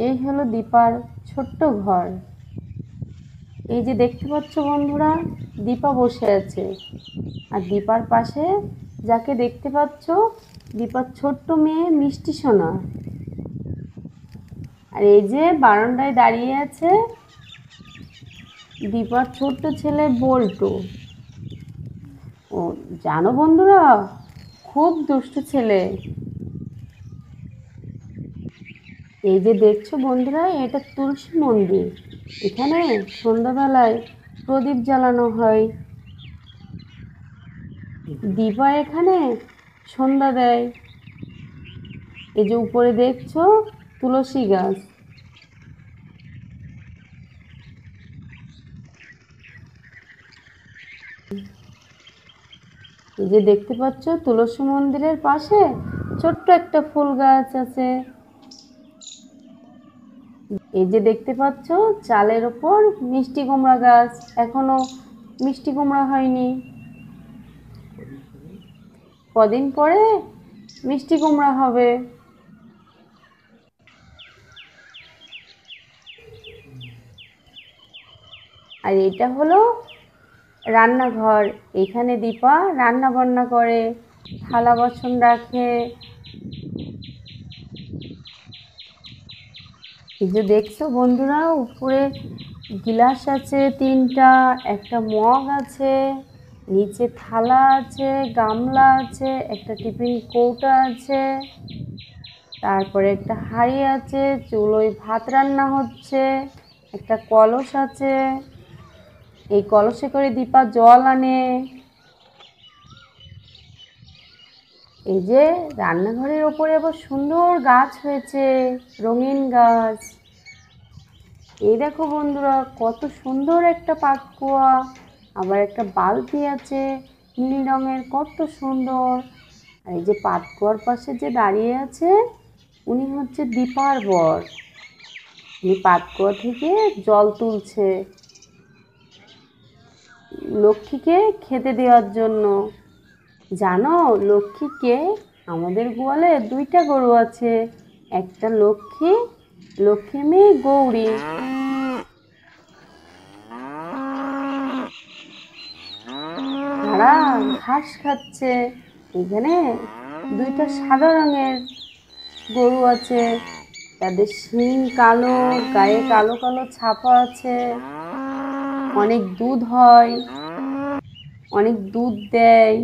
এই হলো দীপার ছোট্ট ঘর। এই যে দেখতে পাচ্ছ বন্ধুরা, দীপা বসে আছে। আর দীপার পাশে যাকে দেখতে পাচ্ছ, দীপার ছোট্ট মেয়ে মিষ্টি সোনা। আর এই যে বারান্দায় দাঁড়িয়ে আছে দীপার ছোট্ট ছেলে বল্টু। ও জানো বন্ধুরা, খুব দুষ্টু ছেলে। এই যে দেখছো বন্ধুরা, এটা তুলসী মন্দির। এখানে সন্ধ্যাবেলায় প্রদীপ জ্বালানো হয়। দীপা এখানে সন্ধ্যা দেয়। এই যে উপরে দেখছো তুলসী গাছ। এই যে দেখতে পাচ্ছ তুলসী মন্দিরের পাশে ছোট্ট একটা ফুল গাছ আছে। এই যে দেখতে পাচ্ছ চালের ওপর মিষ্টি কুমড়া গাছ, এখনো মিষ্টি কুমড়া হয়নি, কদিন পরে মিষ্টি কুমড়া হবে। আর এটা হলো রান্নাঘর। এখানে দীপা রান্না বান্না করে, থালা বাসন রাখে। এই যে দেখছো বন্ধুরা, উপরে গিলাস আছে তিনটা, একটা মগ আছে, নিচে থালা আছে, গামলা আছে, একটা টিফিন কৌটা আছে, তারপরে একটা হাঁড়ি আছে, চুলোয় ভাত রান্না হচ্ছে, একটা কলস আছে, এই কলসে করে দীপা জল আনে। এই যে রান্নাঘরের ওপরে আবার সুন্দর গাছ হয়েছে, রঙিন গাছ। এই দেখো বন্ধুরা, কত সুন্দর একটা পাতকুয়া, আবার একটা বালতি আছে নীল রঙের, কত সুন্দর। আর এই যে পাতকুয়ার পাশে যে দাঁড়িয়ে আছে, উনি হচ্ছে দীপার বর। উনি পাতকুয়া থেকে জল তুলছে লক্ষ্মীকে খেতে দেওয়ার জন্য। জানো লক্ষ্মীকে, আমাদের গোয়ালে দুইটা গরু আছে, একটা লক্ষ্মী, লক্ষ্মীর মেয়ে গৌরী। তারা ঘাস খাচ্ছে। এখানে দুইটা সাদা রঙের গরু আছে, তাদের শিং কালো, গায়ে কালো কালো ছাপা আছে। অনেক দুধ হয়, অনেক দুধ দেয়।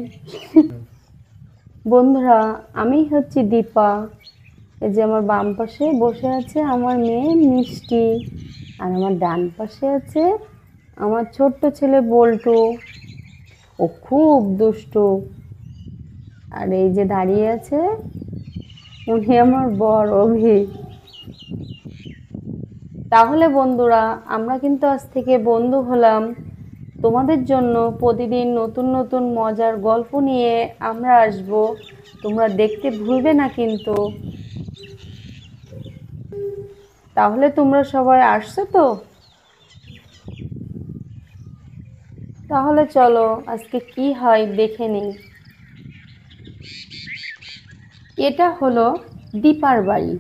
বন্ধুরা, আমি হচ্ছি দীপা। এই যে আমার বাম পাশে বসে আছে আমার মেয়ে মিষ্টি, আর আমার ডান পাশে আছে আমার ছোট্ট ছেলে বল্টু। ও খুব দুষ্টু। আর এই যে দাঁড়িয়ে আছে, উনি আমার বর অভি। তাহলে বন্ধুরা, আমরা কিন্তু আজ থেকে বন্ধু হলাম। তোমাদের জন্য প্রতিদিন নতুন নতুন মজার গল্প নিয়ে আমরা আসব, তোমরা দেখতে ভুলবে না কিন্তু। তাহলে তোমরা সবাই আসছো তো? তাহলে চলো আজকে কি হয় দেখে নিই। এটা হলো দীপার বাড়ি,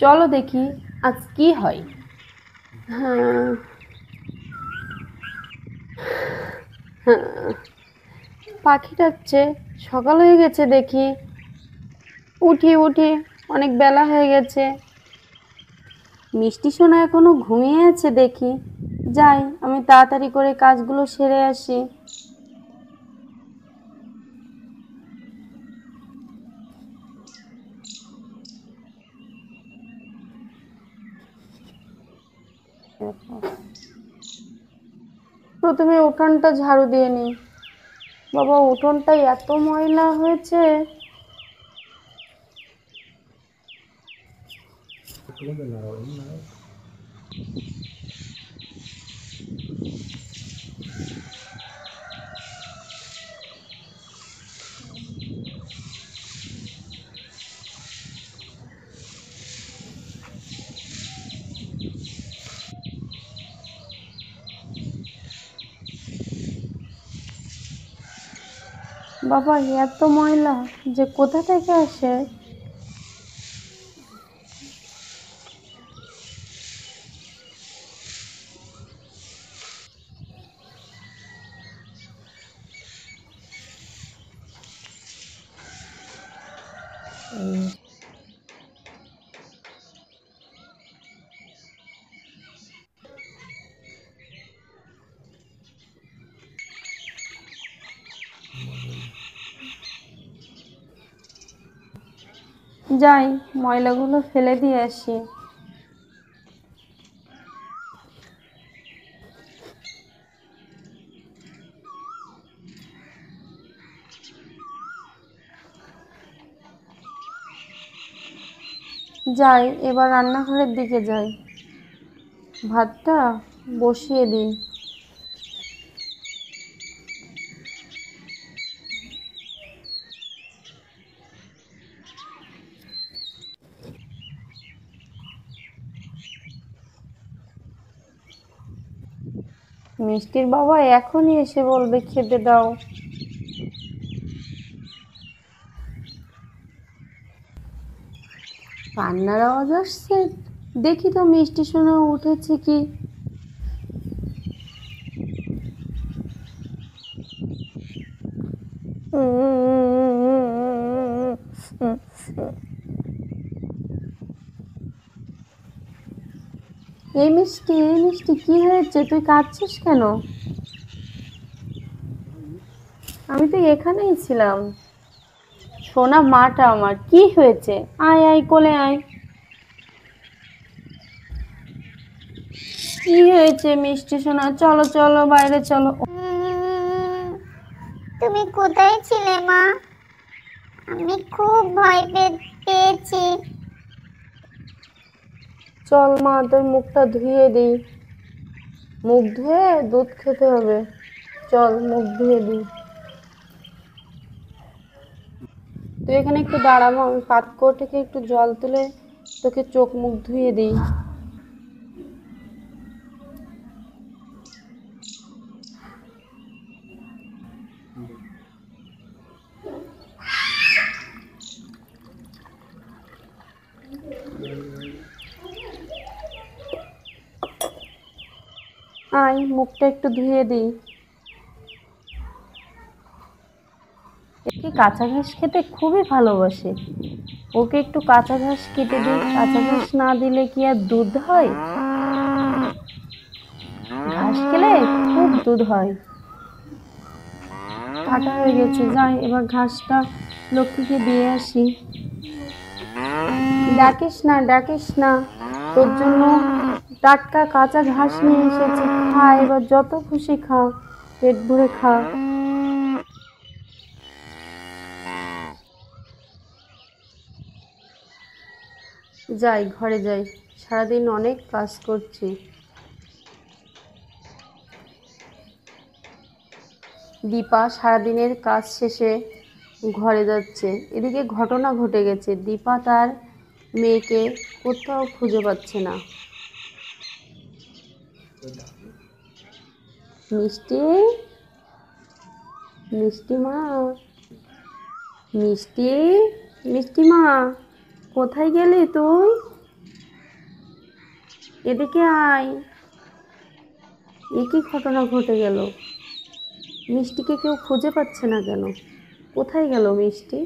চলো দেখি আজ কি হয়। হ্যাঁ, হ্যাঁ, পাখি ডাকছে, সকাল হয়ে গেছে দেখি। উঠি উঠি, অনেক বেলা হয়ে গেছে। মিষ্টি সোনা এখনো ঘুমিয়ে আছে দেখি। যাই, আমি তাড়াতাড়ি করে কাজগুলো সেরে আসি। প্রথমে উঠোনটা ঝাড়ু দিয়ে নিই। বাবা, উঠোনটা এত ময়লা হয়েছে। বাবা, এত ময়লা যে কোথা থেকে আসে। যাই ময়লাগুলো ফেলে দিয়ে আসি। যাই এবার রান্নাঘরের দিকে যাই, ভাতটা বসিয়ে দিই। মিষ্টির বাবা এখনই এসে বলবে খেতে দাও। কান্নার আওয়াজ আসছে, দেখি তো মিষ্টি শোনা উঠেছে কি। এই মিষ্টি, এই মিষ্টি, কি হয়েছে? তুই কাঁদছিস কেন? আমি তো এখানেই ছিলাম। সোনা মাটা আমার, কি হয়েছে? আয় আয় কোলে আয়। কি হয়েছে মিষ্টি সোনা? চলো চলো বাইরে চলো। তুমি কোথায় ছিলে মা? আমি খুব ভয় পেয়েছি। চল মা তোর মুখটা ধুয়ে দিই, মুখ ধুয়ে দুধ খেতে হবে। চল মুখ ধুয়ে দিই। তুই এখানে একটু দাঁড়াবো, আমি পাতকুয়ো থেকে একটু জল তুলে তোকে চোখ মুখ ধুয়ে দিই। আয় মুখটা একটু ধুয়ে দিই। একে কাঁচা ঘাস খেতে খুবই ভালোবাসে, ওকে একটু কাঁচা ঘাস কেটে দিই। কাঁচা ঘাস না দিলে কি আর দুধ হয়? ঘাস খেলে খুব দুধ হয়। কাটা হয়ে গেছে, যাই এবার ঘাসটা লক্ষ্মীকে দিয়ে আসি। ডাকিস না ডাকিস না, তোর জন্য টাটকা কাঁচা ঘাস নিয়ে এসেছি, খা এবার যত খুশি খা, পেট ভরে খা। যাই ঘরে যাই, সারাদিন অনেক কাজ করছি। দীপা সারাদিনের কাজ শেষে ঘরে যাচ্ছে, এদিকে ঘটনা ঘটে গেছে, দীপা তার মেয়েকে কোথাও খুঁজে পাচ্ছে না। মিষ্টি, মিষ্টি মা, মিষ্টি, মিষ্টি মা, কোথায় গেলি তুই? এদিকে আয়। এ কি ঘটনা ঘটে গেল? মিষ্টিকে কেউ খুঁজে পাচ্ছে না কেন? কোথায় গেল মিষ্টি?